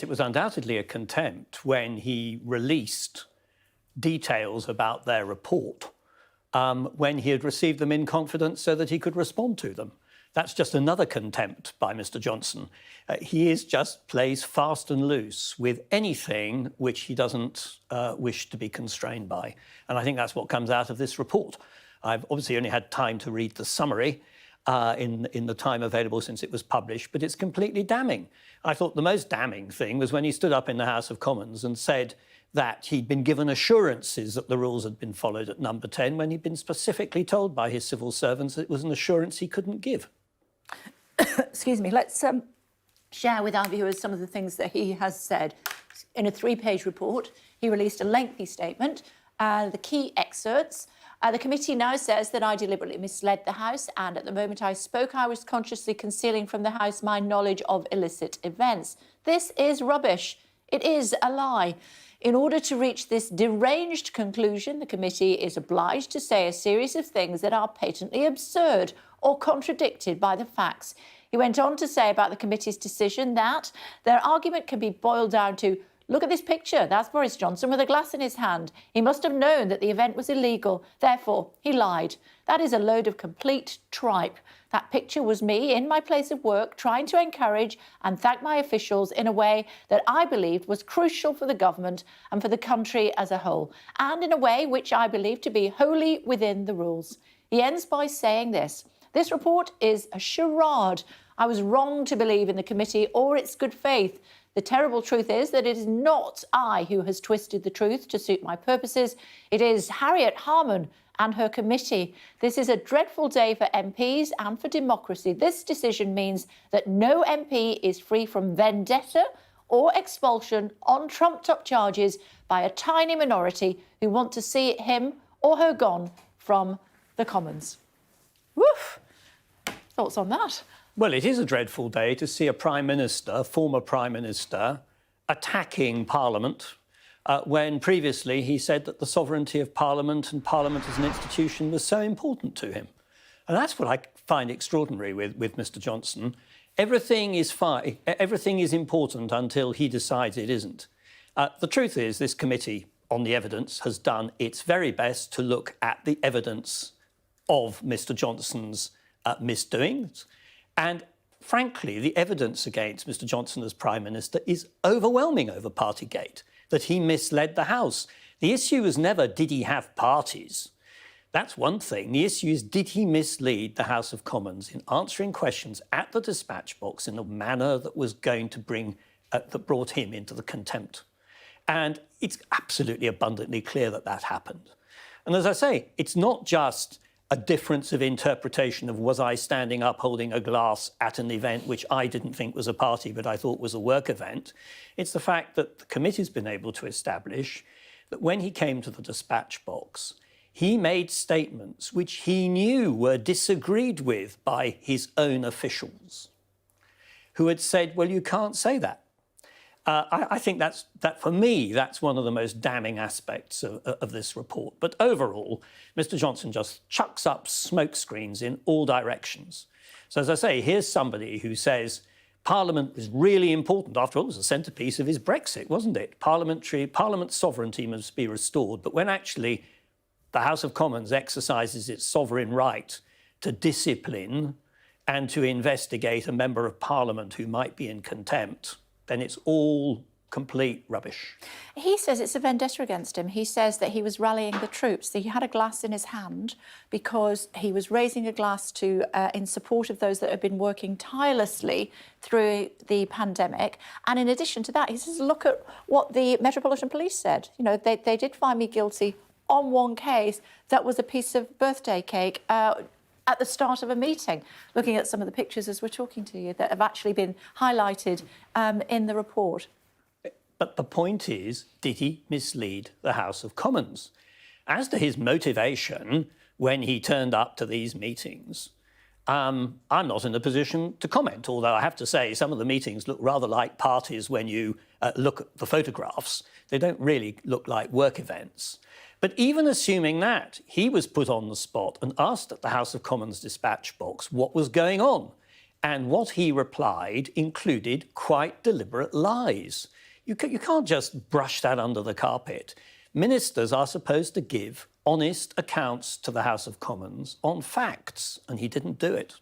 It was undoubtedly a contempt when he released details about their report when he had received them in confidence so that he could respond to them. That's just another contempt by Mr. Johnson. He just plays fast and loose with anything which he doesn't wish to be constrained by. And I think that's what comes out of this report. I've obviously only had time to read the summary in the time available since it was published, but it's completely damning. I thought the most damning thing was when he stood up in the House of Commons and said that he'd been given assurances that the rules had been followed at number 10 when he'd been specifically told by his civil servants that it was an assurance he couldn't give. Excuse me, let's share with our viewers some of the things that he has said. In a 3-page report, he released a lengthy statement. The key excerpts. The committee now says that I deliberately misled the House, and at the moment I spoke, I was consciously concealing from the House my knowledge of illicit events. This is rubbish. It is a lie. In order to reach this deranged conclusion, the committee is obliged to say a series of things that are patently absurd or contradicted by the facts. He went on to say about the committee's decision that their argument can be boiled down to, look at this picture, that's Boris Johnson with a glass in his hand. He must have known that the event was illegal, therefore he lied. That is a load of complete tripe. That picture was me in my place of work trying to encourage and thank my officials in a way that I believed was crucial for the government and for the country as a whole, and in a way which I believe to be wholly within the rules. He ends by saying this: this report is a charade. I was wrong to believe in the committee or its good faith. The terrible truth is that it is not I who has twisted the truth to suit my purposes. It is Harriet Harman and her committee. This is a dreadful day for MPs and for democracy. This decision means that no MP is free from vendetta or expulsion on trumped-up charges by a tiny minority who want to see him or her gone from the Commons. Woof! Thoughts on that? Well, it is a dreadful day to see a Prime Minister, former Prime Minister, attacking Parliament when previously he said that the sovereignty of Parliament and Parliament as an institution was so important to him. And that's what I find extraordinary with Mr. Johnson. Everything is fine, everything is important until he decides it isn't. The truth is this committee on the evidence has done its very best to look at the evidence of Mr. Johnson's misdoings. And frankly, the evidence against Mr. Johnson as Prime Minister is overwhelming over Partygate, that he misled the House. The issue was never, did he have parties? That's one thing. The issue is, did he mislead the House of Commons in answering questions at the dispatch box in a manner that was going to that brought him into the contempt? And it's absolutely abundantly clear that that happened. And as I say, it's not just a difference of interpretation of was I standing up holding a glass at an event which I didn't think was a party but I thought was a work event. It's the fact that the committee's been able to establish that when he came to the dispatch box, he made statements which he knew were disagreed with by his own officials, who had said, well, you can't say that. I think that for me, that's one of the most damning aspects of this report. But overall, Mr. Johnson just chucks up smoke screens in all directions. So as I say, here's somebody who says Parliament is really important. After all, it was the centrepiece of his Brexit, wasn't it? Parliament's sovereignty must be restored. But when actually the House of Commons exercises its sovereign right to discipline and to investigate a member of Parliament who might be in contempt, then it's all complete rubbish. He says it's a vendetta against him. He says that he was rallying the troops. He had a glass in his hand because he was raising a glass in support of those that have been working tirelessly through the pandemic. And in addition to that, he says, look at what the Metropolitan Police said. You know, they did find me guilty on one case that was a piece of birthday cake at the start of a meeting, looking at some of the pictures as we're talking to you that have actually been highlighted in the report. But the point is, did he mislead the House of Commons? As to his motivation when he turned up to these meetings, I'm not in a position to comment, although I have to say some of the meetings look rather like parties when you look at the photographs. They don't really look like work events. But even assuming that, he was put on the spot and asked at the House of Commons dispatch box what was going on. And what he replied included quite deliberate lies. You can't just brush that under the carpet. Ministers are supposed to give honest accounts to the House of Commons on facts, and he didn't do it.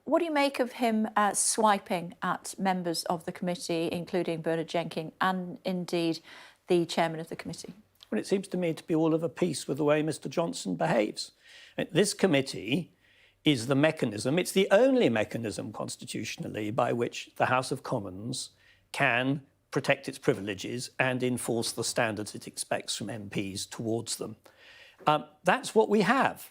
What do you make of him swiping at members of the committee, including Bernard Jenkins and indeed the chairman of the committee? Well, it seems to me to be all of a piece with the way Mr. Johnson behaves. This committee is the mechanism, it's the only mechanism constitutionally by which the House of Commons can protect its privileges and enforce the standards it expects from MPs towards them. That's what we have.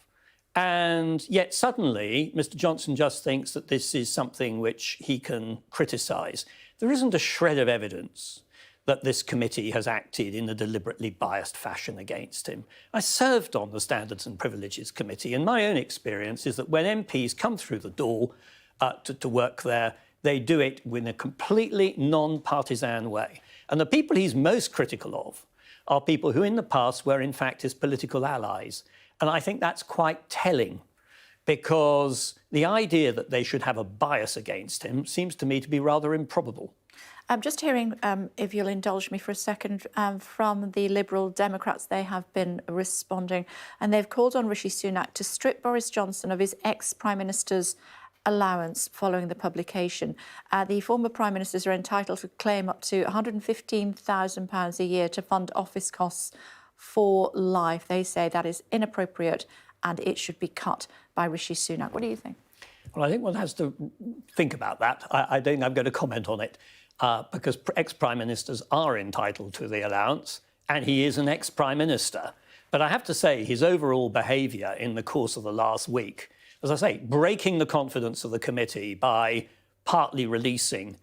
And yet suddenly, Mr. Johnson just thinks that this is something which he can criticise. There isn't a shred of evidence that this committee has acted in a deliberately biased fashion against him. I served on the Standards and Privileges Committee, and my own experience is that when MPs come through the door to work there, they do it in a completely non-partisan way. And the people he's most critical of are people who in the past were in fact his political allies. And I think that's quite telling, because the idea that they should have a bias against him seems to me to be rather improbable. I'm just hearing, if you'll indulge me for a second, from the Liberal Democrats. They have been responding and they've called on Rishi Sunak to strip Boris Johnson of his ex-Prime Minister's allowance following the publication. The former Prime Ministers are entitled to claim up to £115,000 a year to fund office costs for life. They say that is inappropriate and it should be cut by Rishi Sunak. What do you think? Well, I think one has to think about that. I don't think I'm going to comment on it. Because ex-Prime Ministers are entitled to the allowance, and he is an ex-Prime Minister. But I have to say, his overall behaviour in the course of the last week, as I say, breaking the confidence of the committee by partly releasing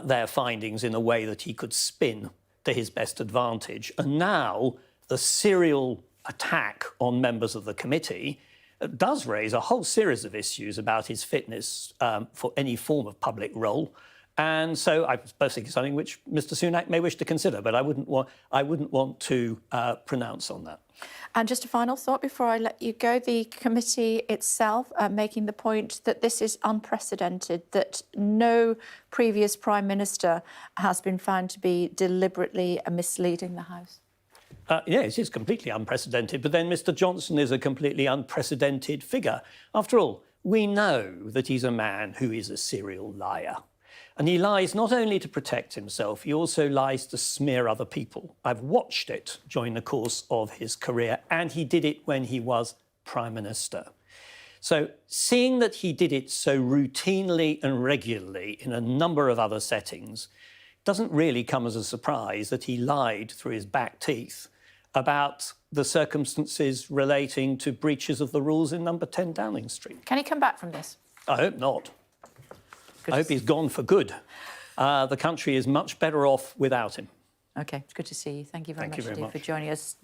their findings in a way that he could spin to his best advantage, and now the serial attack on members of the committee does raise a whole series of issues about his fitness for any form of public role. And so I suppose it's something which Mr. Sunak may wish to consider, but I wouldn't want to pronounce on that. And just a final thought before I let you go. The committee itself making the point that this is unprecedented, that no previous Prime Minister has been found to be deliberately misleading the House. Yes, it's completely unprecedented, but then Mr. Johnson is a completely unprecedented figure. After all, we know that he's a man who is a serial liar. And he lies not only to protect himself, he also lies to smear other people. I've watched it during the course of his career, and he did it when he was Prime Minister. So seeing that he did it so routinely and regularly in a number of other settings doesn't really come as a surprise that he lied through his back teeth about the circumstances relating to breaches of the rules in number 10 Downing Street. Can he come back from this? I hope not. I hope he's gone for good. The country is much better off without him. OK, it's good to see you. Thank you very much for joining us.